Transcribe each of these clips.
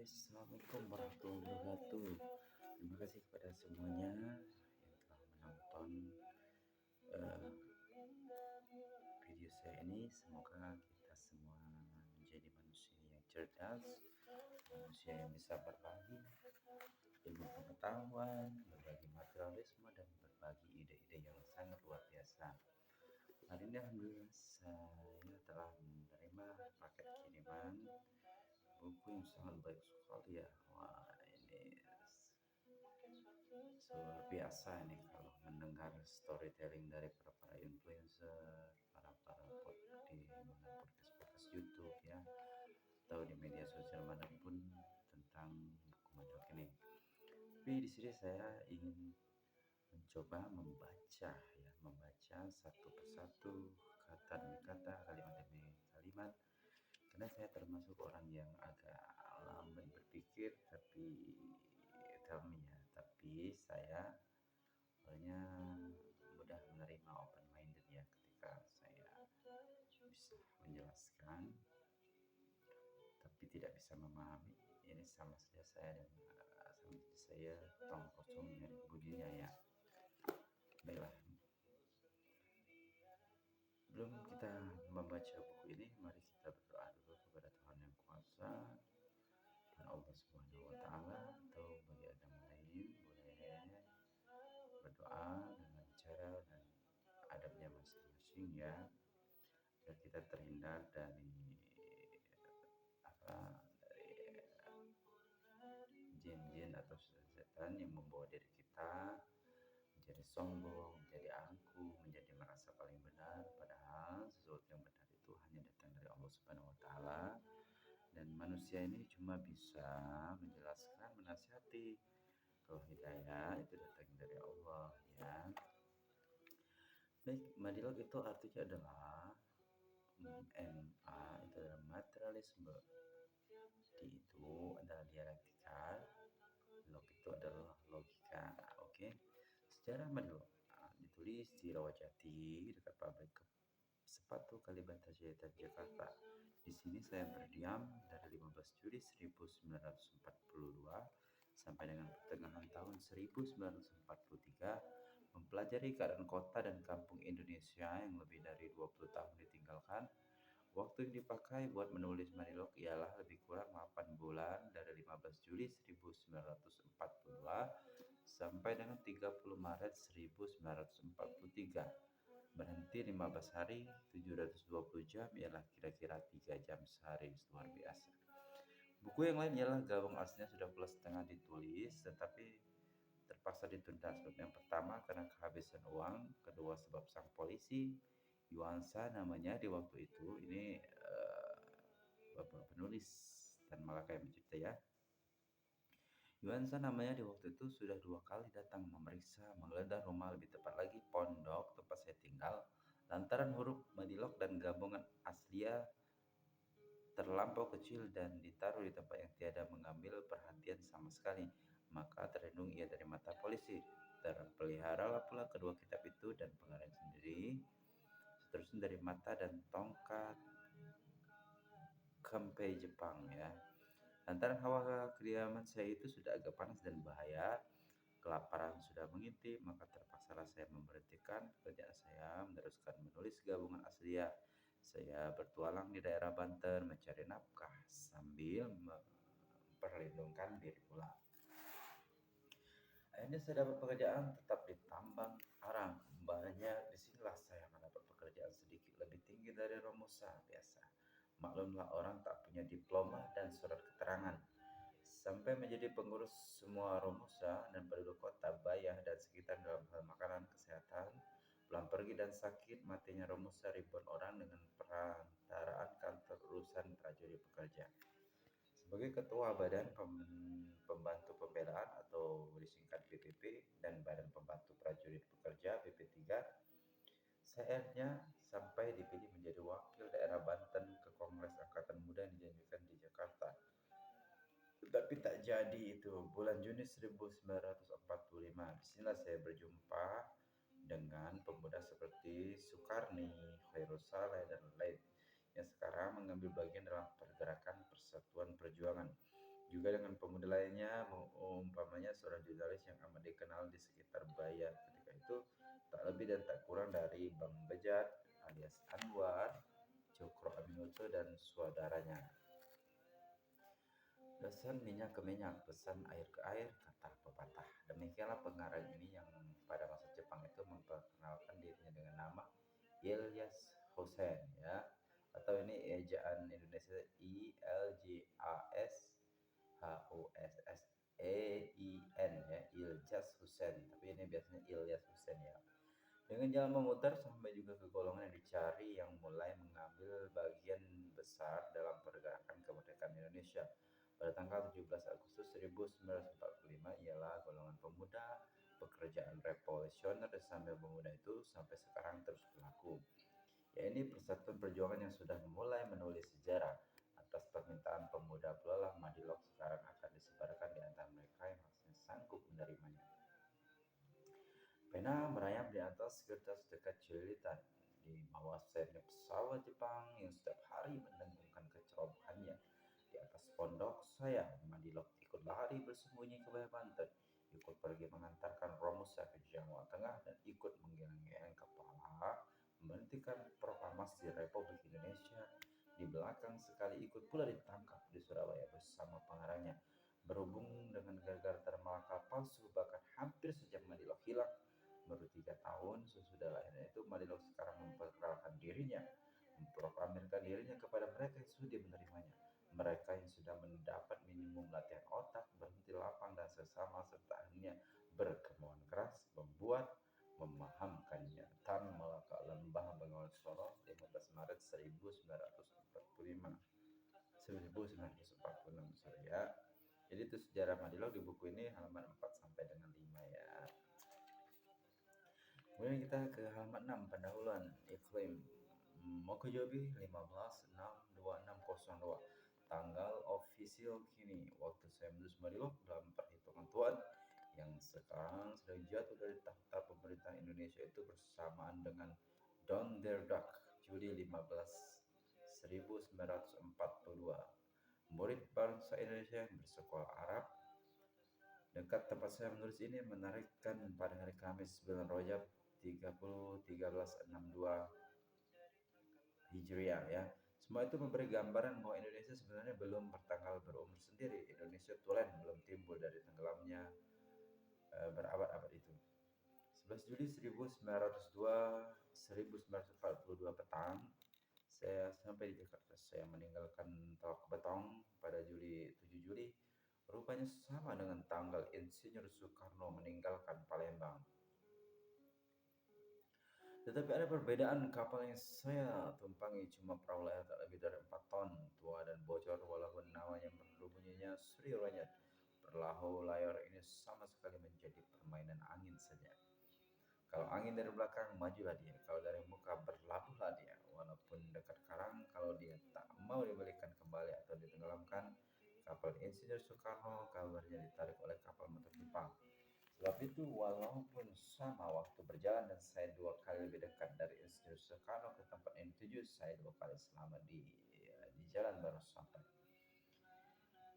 Assalamualaikum warahmatullahi wabarakatuh. Terima kasih kepada semuanya yang telah menonton eh, video saya ini. Semoga kita semua menjadi manusia yang cerdas, manusia yang bisa berbagi ilmu pengetahuan, berbagi materialisme, dan berbagi ide-ide yang sangat luar biasa. Hari ini alhamdulillah saya telah menerima paket kiriman buku yang sangat baik sekali ya. Wah, ini luar biasa ini kalau mendengar storytelling dari para influencer, para di podcast YouTube ya, atau di media sosial manapun tentang buku Madok ini. Tapi di sini saya ingin mencoba membaca satu persatu, kata demi kata, kalimat demi kalimat, karena saya termasuk orang yang agak lambat berpikir tapi saya soalnya mudah menerima open minded ya ketika saya bisa menjelaskan tapi tidak bisa memahami, ini sama saja saya tong kosong dari bunyinya ya. Baiklah, sebelum kita membaca buku ini, mari kita berdoa dulu kepada Tuhan yang kuasa dan Allah Subhanahu wa taala, atau bagi agama lain boleh berdoa dengan cara dan adabnya masing-masing ya, agar kita terhindar dari jin-jin atau setan yang membawa diri kita menjadi sombong, menjadi angkuh, menjadi merasa paling benar, padahal sesuatu yang benar itu hanya datang dari Allah Subhanahu wa taala, dan manusia ini cuma bisa menjelaskan, menasihati. Kalau hidayah itu datang dari Allah ya. Baik, madilog itu artinya adalah MA itu adalah materialisme, D itu adalah dialektika, log itu adalah logika. Oke. Sejarah madilog ditulis di Rawajati dekat pabrik sepatu Kalibata Jaya Jakarta. Di sini saya berdiam dari 15 Juli 1942 sampai dengan pertengahan tahun 1943, mempelajari keadaan kota dan kampung Indonesia yang lebih dari 20 tahun ditinggalkan. Waktu yang dipakai buat menulis Marilog ialah lebih kurang 8 bulan, dari 15 Juli 1942 sampai dengan 30 Maret 1943. Berhenti 15 hari, 720 jam, ialah kira-kira 3 jam sehari. Luar biasa. Buku yang lain ialah Gabung aslinya sudah pulas setengah ditulis, tetapi terpaksa ditunda. Sebab yang pertama karena kehabisan uang, kedua sebab sang polisi Yuansa namanya di waktu itu, ini bapak penulis dan Malaka yang mencerita ya. Yuansa namanya di waktu itu sudah 2 kali datang memeriksa, menggeledah rumah, lebih tepat lagi pondok tempat saya tinggal, lantaran huruf Madilog dan gabungan Aslia terlampau kecil dan ditaruh di tempat yang tiada mengambil perhatian sama sekali, maka terlindung ia dari mata polisi. Terpeliharalah pula kedua kitab itu dan pengarang sendiri, seterusnya dari mata dan tongkat Kempai Jepang ya. Lantaran hawa kediaman saya itu sudah agak panas dan bahaya, kelaparan sudah mengintip, maka terpaksalah saya memberhentikan pekerjaan saya, meneruskan menulis Gabungan Aslia. Saya bertualang di daerah Banten mencari nafkah sambil memperlindungkan diri pula. Akhirnya saya dapat pekerjaan tetap di tambang arang. Banyak disinilah saya mendapat pekerjaan sedikit lebih tinggi dari Romusa biasa. Maklumlah orang tak punya diploma dan surat keterangan. Sampai menjadi pengurus semua Romusa dan penduduk kota Bayah dan sekitar dalam hal makanan, kesehatan, pulang pergi dan sakit, matinya Romusa ribuan orang dengan perantaraan kantor urusan prajurit pekerja. Sebagai ketua Badan Pembantu Pembelaan atau disingkat BPP dan Badan Pembantu Prajurit Pekerja BP3, saya akhirnya sampai dipilih menjadi wakil daerah Banten ke Kongres Angkatan Muda yang dijanjikan di Jakarta. Tetapi tak jadi itu. Bulan Juni 1945, disinilah saya berjumpa dengan pemuda seperti Sukarni, Khairul Saleh, dan lain yang sekarang mengambil bagian dalam pergerakan Persatuan Perjuangan. Juga dengan pemuda lainnya, umpamanya seorang jurnalis yang amat dikenal di sekitar Bayan ketika itu, tak lebih dan tak kurang dari Bang Bejat alias Anwar, Cokro Aminoto dan saudaranya. Pesan minyak ke minyak, pesan air ke air, kata pepatah. Demikianlah pengarang ini yang pada masa Jepang itu memperkenalkan dirinya dengan nama Ilyas Hussein, ya. Atau ini ejaan Indonesia Ilhussein, ya, Ilyas Hussein. Tapi ini biasanya Ilyas Hussein, ya. Dengan jalan memutar sampai juga ke golongan yang dicari yang mulai mengambil bagian besar dalam pergerakan kemerdekaan Indonesia. Pada tanggal 17 Agustus 1945 ialah golongan pemuda pekerjaan revolusioner sambil pemuda itu sampai sekarang terus berlaku. Ya, ini persatuan perjuangan yang sudah mulai menulis sejarah. Atas permintaan pemuda pula lah Madilog sekarang akan disebarkan di antara mereka yang masih sanggup menerimanya. Pena merayap di atas kertas dekat Cililitan, di bawah sayapnya pesawat Jepang yang setiap hari mendengungkan kecerobohannya. Di atas pondok saya, Madilog ikut lari bersembunyi ke bawah Banten, ikut pergi mengantarkan Romusa ke Jawa Tengah, dan ikut menggeleng-geleng kepala memberhentikan proklamasi Republik Indonesia. Di belakang sekali ikut pula ditangkap di Surabaya bersama pengarangnya. Berhubung dengan gara-gara termalakal palsu, bahkan hampir saja Madilog hilang. Baru 3 tahun sesudah lahirnya itu, Madilog sekarang memperkenalkan dirinya, memproklamirkan dirinya kepada mereka yang sudi menerimanya. Mereka yang sudah mendapat minimum latihan otak, berhenti lapang dan sesama, serta akhirnya berkemauan keras membuat memahamkannya. Tan Malaka Lembah Bengawan Solo, 15 Maret 1945. 1946, sorry ya. Jadi itu sejarah Madilog di buku ini halaman 4 sampai dengan 5, ya. Kemudian kita ke halaman 6, pendahuluan iklim. Mokojobi 15/6/2602. Tanggal ofisial kini. Waktu saya menulis Madilog dalam perhitungan Tuhan yang sekarang sedang jatuh dari tahta pemerintah Indonesia itu bersamaan dengan Donderdag, Juli 15 1942. Murid bangsa Indonesia yang bersekolah Arab dekat tempat saya menulis ini menarikkan pada hari Kamis 9 Rajab 1362 Hijriah, ya. Semua itu memberi gambaran bahwa Indonesia sebenarnya belum bertanggal berumur sendiri. Indonesia tulen belum timbul dari tenggelamnya berabad-abad itu. 11 Juli 1902 1942 petang, saya sampai di Jakarta. Saya meninggalkan Tawak Betong pada 7 Juli. Rupanya sama dengan tanggal Insinyur Soekarno meninggalkan Palembang. Tetapi ada perbedaan. Kapal yang saya tumpangi cuma perahu layar tak lebih dari 4 ton, tua dan bocor walaupun namanya merdu bunyinya Sri Ronyat. Perahu layar ini sama sekali menjadi permainan angin saja. Kalau angin dari belakang, majulah dia. Kalau dari muka, berlabuhlah dia. Walaupun dekat karang, kalau dia tak mau dibalikan kembali atau ditenggelamkan, kapal Insinyur Soekarno kabarnya ditarik oleh kapal motor Jepang. Sebab itu, walaupun sama waktu berjalan dan saya 2 kali lebih dekat dari Insinyur Soekarno ke tempat yang dituju, saya 2 kali selamat di jalan baru sampai.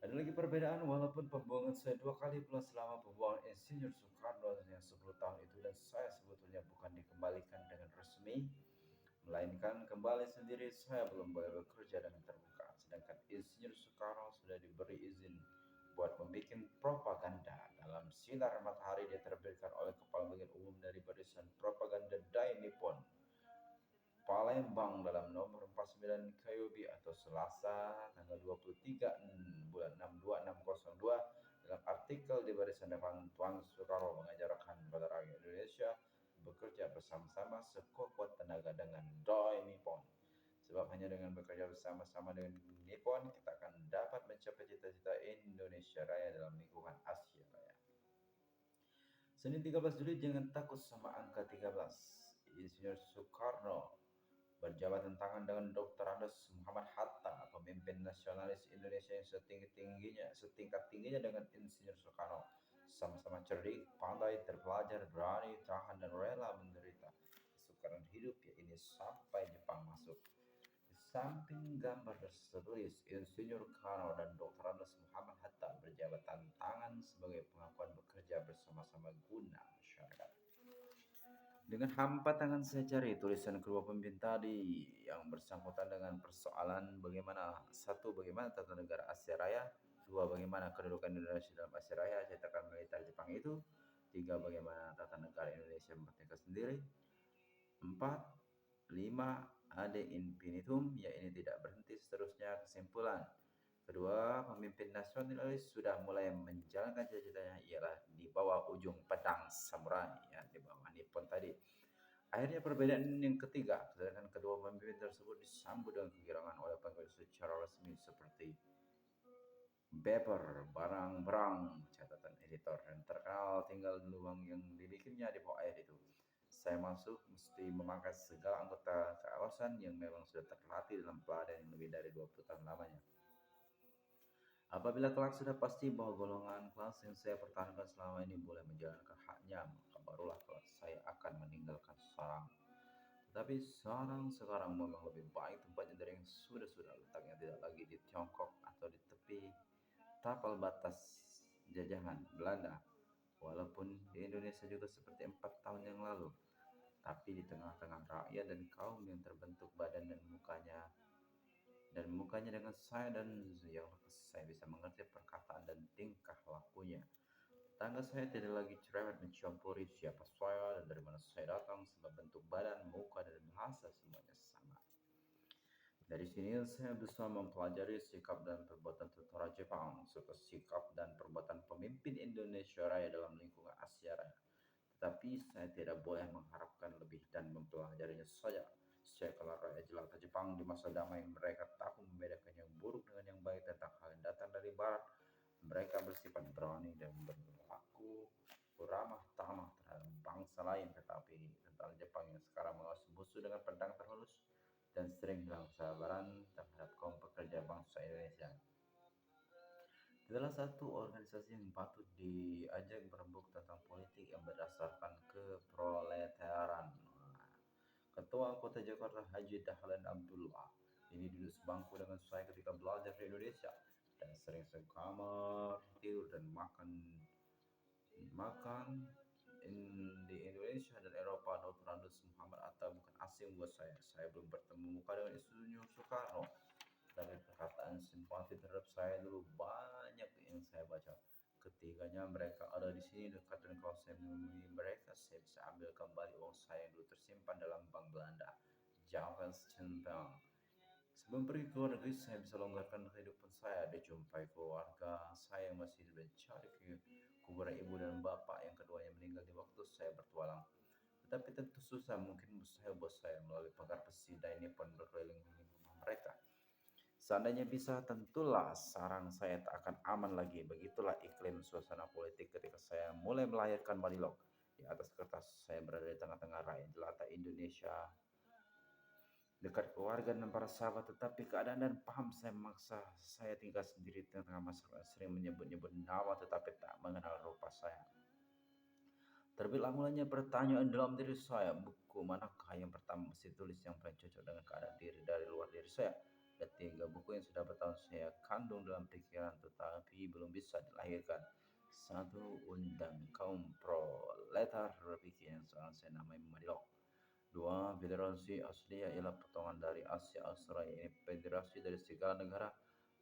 Ada lagi perbedaan, walaupun pembuangan saya 2 kali pula selama pembuangan Insinyur Soekarno yang 10 tahun itu, dan saya sebetulnya bukan dikembalikan dengan resmi, melainkan kembali sendiri. Saya belum boleh bekerja dengan terbuka, sedangkan Insinyur Soekarno sudah diberi izin buat membuat propaganda. Dalam sinar matahari diterbitkan oleh Kepala Bagian Umum dari Barisan Propaganda Dai Nippon, Palembang, dalam nomor 49 KYB atau Selasa tanggal 23 bulan 6 2602. Dalam artikel di barisan depan, Tuan Soekarno mengajarkan pada rakyat Indonesia bekerja bersama-sama sekuat tenaga dengan Dai Nippon. Sebab hanya dengan bekerja bersama-sama dengan Nippon, kita akan dapat mencapai cita-cita Indonesia Raya dalam lingkungan Asia Raya. Senin 13 Juli, jangan takut sama angka 13. Insinyur Soekarno berjabatan tangan dengan Dr. Andes Muhammad Hatta, pemimpin nasionalis Indonesia yang setingkat tingginya dengan Insinyur Soekarno. Sama-sama cerdik, pandai, terpelajar, berani, tahan, dan rela menderita kesukaran hidup, ya ini sampai Jepang masuk. Di samping gambar tertulis Insinyur Soekarno dan Dr. Andes Muhammad Hatta sebagai pengakuan bekerja bersama-sama guna masyarakat. Dengan hampa tangan saya cari tulisan kedua pemimpin tadi yang bersangkutan dengan persoalan bagaimana satu bagaimana tata negara Asia Raya, dua bagaimana kedudukan Indonesia dalam Asia Raya cetakan militer Jepang itu, tiga bagaimana tata negara Indonesia merdeka sendiri, empat, lima ad infinitum ya ini tidak berhenti seterusnya kesimpulan. Kedua, pemimpin nasionalis sudah mulai menjalankan cita-citanya ialah di bawah ujung pedang samurai ya di bawah Nippon tadi. Akhirnya perbedaan yang ketiga, sedangkan kedua pemimpin tersebut disambut dengan kegirangan oleh pengurus secara resmi seperti Beber, barang-barang, catatan editor, dan terkenal tinggal di lubang yang dibikinnya di bawah air itu. Saya masuk mesti memakai segala anggota keawasan yang memang sudah terlatih dalam pelatihan yang lebih dari 20 tahun lamanya. Apabila kelak sudah pasti bahwa golongan kelas yang saya pertahankan selama ini boleh menjalankan haknya, maka barulah kelak saya akan meninggalkan sarang. Tetapi sarang sekarang memang lebih baik tempatnya dari yang sudah-sudah letaknya tidak lagi di Tiongkok atau di tepi tapal batas jajahan Belanda. Walaupun di Indonesia juga seperti 4 tahun yang lalu, tapi di tengah-tengah rakyat dan kaum yang terbentuk badan dan mukanya dengan saya dan yang saya bisa mengerti perkataan dan tingkah lakunya. Tetangga saya tidak lagi cerewet mencampuri siapa saya dan dari mana saya datang sebab bentuk badan, muka, dan bahasa semuanya sama. Dari sini saya bisa mempelajari sikap dan perbuatan tentara Jepang serta sikap dan perbuatan pemimpin Indonesia Raya dalam lingkungan Asia Raya. Tetapi saya tidak boleh mengharapkan lebih dan mempelajarinya saja. Saya kenal rakyat jelata Jepang di masa damai mereka tahu membedakan yang buruk dengan yang baik tentang hal yang datang dari barat. Mereka bersifat berani dan berlaku ramah tamah terhadap bangsa lain, tetapi tentara Jepang yang sekarang mengawas musuh dengan pedang terhunus dan sering hilang kesabaran terhadap kaum pekerja bangsa Indonesia adalah satu organisasi yang patut diajak berembuk tentang politik yang berdasarkan keproletarian. Ketua Kota Jakarta Haji Dahlan Abdullah ini duduk sebangku dengan saya ketika belajar di Indonesia dan sering sekamar, tidur dan makan makan di Indonesia dan Eropa. Dr. Andes Muhammad Atta bukan asing buat saya. Saya belum bertemu muka dengan istrinya Soekarno, tapi perkataan simpati terhadap saya dulu banyak yang saya baca. Ketiganya mereka ada di sini dekat dan kalau saya menemui mereka, saya bisa ambil kembali uang saya yang dulu tersimpan dalam bank Belanda. Jangan centang. Sebelum pergi ke luar negeri, saya bisa longgarkan kehidupan saya. Dijumpai keluarga saya yang masih mencari kuburan ibu dan bapak yang keduanya meninggal di waktu saya bertualang. Tetapi tentu susah mungkin mustahil buat saya melalui pagar besi dan ini pun berkeliling rumah mereka. Seandainya bisa, tentulah sarang saya tak akan aman lagi. Begitulah iklim suasana politik ketika saya mulai melahirkan Badilog. Di atas kertas, saya berada di tengah-tengah rakyat jelata Indonesia, dekat keluarga dan para sahabat, tetapi keadaan dan paham saya memaksa saya tinggal sendiri di tengah masyarakat sering menyebut-nyebut nama tetapi tak mengenal rupa saya. Terbelah mulanya pertanyaan dalam diri saya, buku manakah yang pertama mesti tulis yang paling cocok dengan keadaan diri dari luar diri saya. Ada 3 buku yang sudah bertahun saya kandung dalam pikiran tetapi belum bisa dilahirkan. Satu, Undang Kaum Proletar Republik yang sekarang saya namai Madilog. Dua, Federasi Australia ialah potongan dari Asia Australia. Ini federasi dari segala negara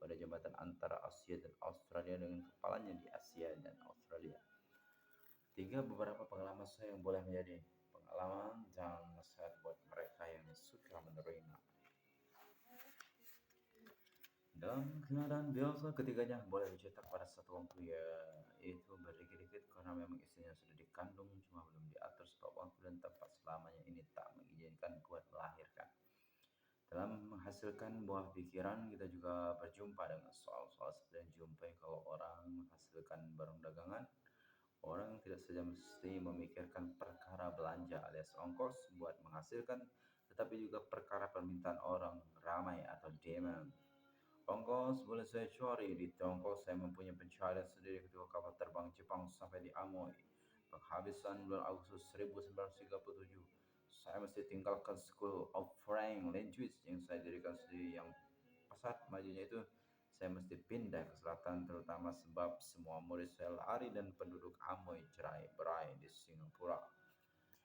pada jembatan antara Asia dan Australia dengan kepalanya di Asia dan Australia. Tiga, beberapa pengalaman saya yang boleh menjadi pengalaman dan nasihat buat mereka yang suka menerima. Dalam keadaan biasa, ketiganya boleh dicetak pada satu waktu, yaitu berdikit-dikit karena memang istrinya sudah dikandung, cuma belum diatur sebab waktu dan tempat selamanya ini tak mengizinkan buat melahirkan. Dalam menghasilkan buah pikiran, kita juga berjumpa dengan soal-soal seperti yang dijumpai kalau orang menghasilkan barang dagangan. Orang tidak saja mesti memikirkan perkara belanja alias ongkos buat menghasilkan, tetapi juga perkara permintaan orang ramai atau demand. Ongkos boleh saya cari di Tiongkok. Saya mempunyai pencarian sendiri ketika kapal terbang Jepang sampai di Amoy. Penghabisan bulan Agustus 1937. Saya mesti tinggalkan School of Foreign Language yang saya dirikan sendiri yang pesat majunya itu. saya mesti pindah ke selatan terutama sebab semua murid saya lari dan penduduk Amoy cerai-berai di Singapura.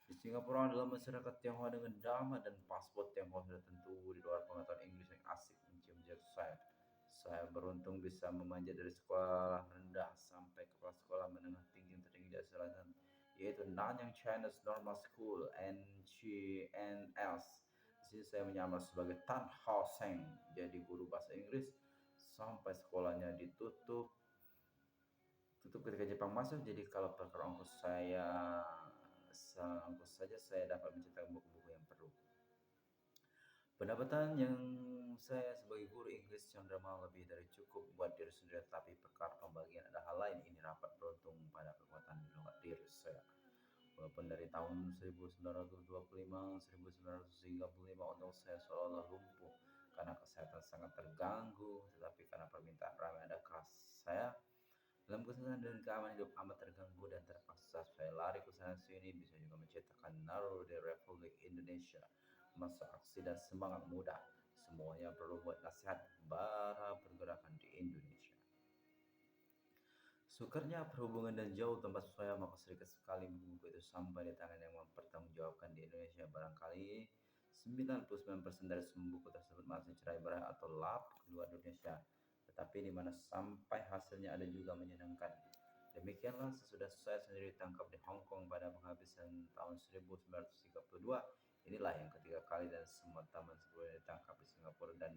Di Singapura adalah masyarakat Tionghoa dengan damai dan paspor Tionghoa sudah tentu di luar pengetahuan Inggris yang asik mencium jari saya. Saya beruntung bisa memanjat dari sekolah rendah sampai ke sekolah menengah tinggi tertinggi di Asia yaitu Nanyang Chinese Normal School NCNS. Di sini saya menyamar sebagai Tan Hao Seng, jadi guru bahasa Inggris sampai sekolahnya tutup ketika Jepang masuk. Jadi kalau perkara ongkos saja saya dapat mencetak buku-buku yang perlu. Pendapatan yang saya sebagai guru Inggris cenderung lebih dari cukup buat diri sendiri, tapi perkara pembagian ada hal lain. Ini rapat beruntung pada kekuatan di luar diri saya. Walaupun dari tahun 1935 untuk saya seolah lumpuh karena kesehatan sangat terganggu, tetapi karena permintaan ramai ada keras saya dalam kesusahan dan keamanan hidup amat terganggu dan terpaksa saya lari ke sana sini, bisa juga menciptakan Naruto di Republik Indonesia. Masa aksi dan semangat muda, semuanya perlu buat nasihat bara pergerakan di Indonesia. Sukarnya perhubungan dan jauh tempat saya, maka sedikit sekali buku itu sampai di tangan yang mempertanggungjawabkan di Indonesia. Barangkali 99% dari semua buku tersebut masih cerai-berai atau lap di luar Indonesia, tetapi di mana sampai hasilnya ada juga menyenangkan. Demikianlah sesudah saya sendiri ditangkap di Hong Kong pada penghabisan tahun 1932. Inilah yang ketiga kali dan semua teman sebelumnya ditangkap di Singapura dan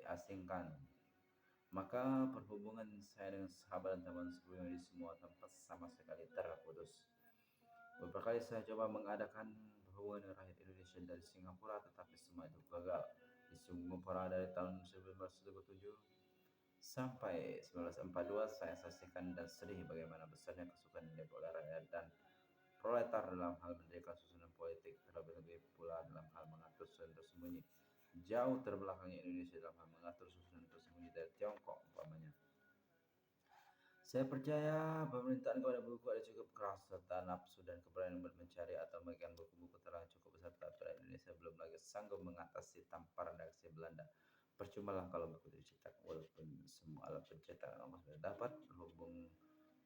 diasingkan. Maka perhubungan saya dengan sahabat dan teman sebelumnya di semua tempat sama sekali terputus. Beberapa kali saya coba mengadakan hubungan dengan rakyat Indonesia dari Singapura, tetapi semua itu gagal. Di Singapura dari tahun 1937 sampai 1942 saya saksikan dan sedih bagaimana besarnya kesukaan yang oleh rakyat dan proletar dalam hal mendirikan susunan politik, terlebih-lebih pula dalam hal mengatur susunan tersembunyi. Jauh terbelakangnya Indonesia dalam hal mengatur susunan tersembunyi dari Tiongkok umpamanya. Saya percaya pemerintahan kepada buku ada cukup keras serta nafsu dan keberanian mencari atau membagikan buku-buku telah cukup besar, tapi Indonesia belum lagi sanggup mengatasi tamparan reaksi Belanda. Percumalah kalau buku itu dicetak, walaupun semua alat pencetakan sudah dapat berhubung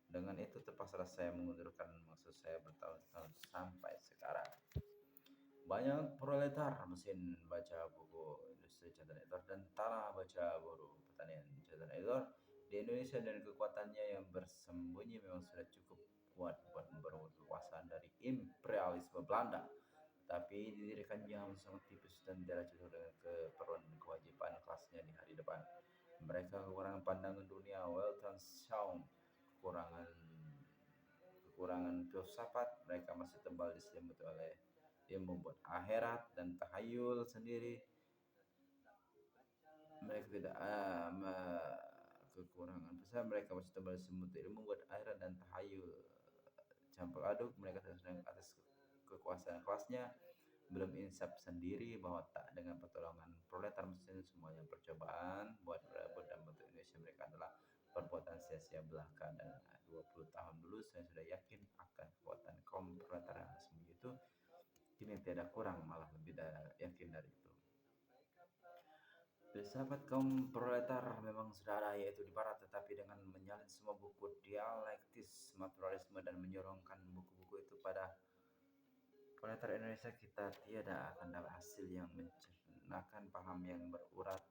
dengan itu terpaksa saya mengundurkan maksud saya bertahun-tahun sampai sekarang. Banyak proletar mesin baca buku industri catatan editor dan tanah baca buruh pertanian catatan editor di Indonesia, dan kekuatannya yang bersembunyi memang sudah cukup kuat buat memberebut kekuasaan dari imperialisme Belanda. Tapi didirikannya sangat tipis dan tidak cocok dengan keperluan dan kewajiban kelasnya di hari depan. Mereka kekurangan pandangan dunia, Welton Sound, kekurangan filsafat. Mereka masih tebal diselimuti oleh yang membuat akhirat dan tahayul sendiri. Mereka tidak kekurangan besar, mereka masih tebal diselimuti ilmu membuat akhirat dan tahayul campur aduk. Mereka sedang atas kekuasaan kelasnya, belum insaf sendiri bahwa tak dengan pertolongan proletar mesin semuanya percobaan buat berebut dan bentuk Indonesia mereka adalah perbuatan sia-sia belaka. Dan 20 tahun dulu saya sudah yakin akan kekuatan kaum proletar yang sembunyi itu, kini tidak kurang, malah lebih yakin dari itu. Filsafat kaum proletar memang sudah ada, yaitu di barat, tetapi dengan menyalin semua buku dialektis materialisme dan menyorongkan buku-buku itu pada proletar Indonesia, kita tiada akan dapat hasil yang mencernakan paham yang berurat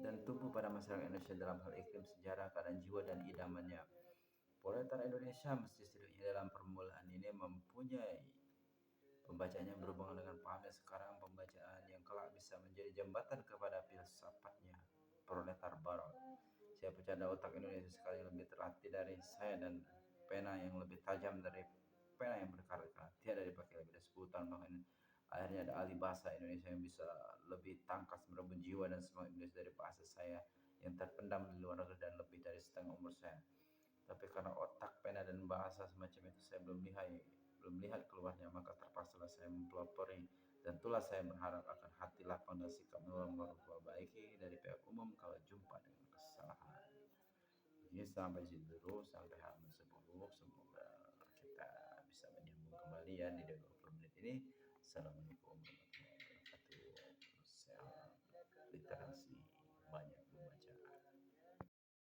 dan tumbuh pada masyarakat Indonesia dalam hal iklim, sejarah, keadaan jiwa dan idamannya. Proletar Indonesia mesti setidaknya dalam permulaan ini mempunyai pembacaan yang berhubungan dengan pahamnya sekarang, pembacaan yang kelak bisa menjadi jembatan kepada filsafatnya proletar barat. Saya percaya otak Indonesia sekali lebih terlatih dari saya dan pena yang lebih tajam dari pena yang berkarat-karat tiada dipakai lebih dari 10 tahun, bahkan akhirnya ada ahli bahasa Indonesia yang bisa lebih tangkas merebut jiwa dan semangat Indonesia dari bahasa saya yang terpendam di luar negeri dan lebih dari setengah umur saya. Tapi karena otak, pena dan bahasa semacam itu saya belum lihat keluarnya, maka terpaksalah saya mempelopori, dan itulah saya berharap akan hati lapang dan sikap memperbaiki dari pihak umum kalau jumpa dengan kesalahan. Ini sampai situ dulu, sampai halaman 10. Semoga kita bisa menyambung kembali ya di 20 menit ini. Assalamualaikum.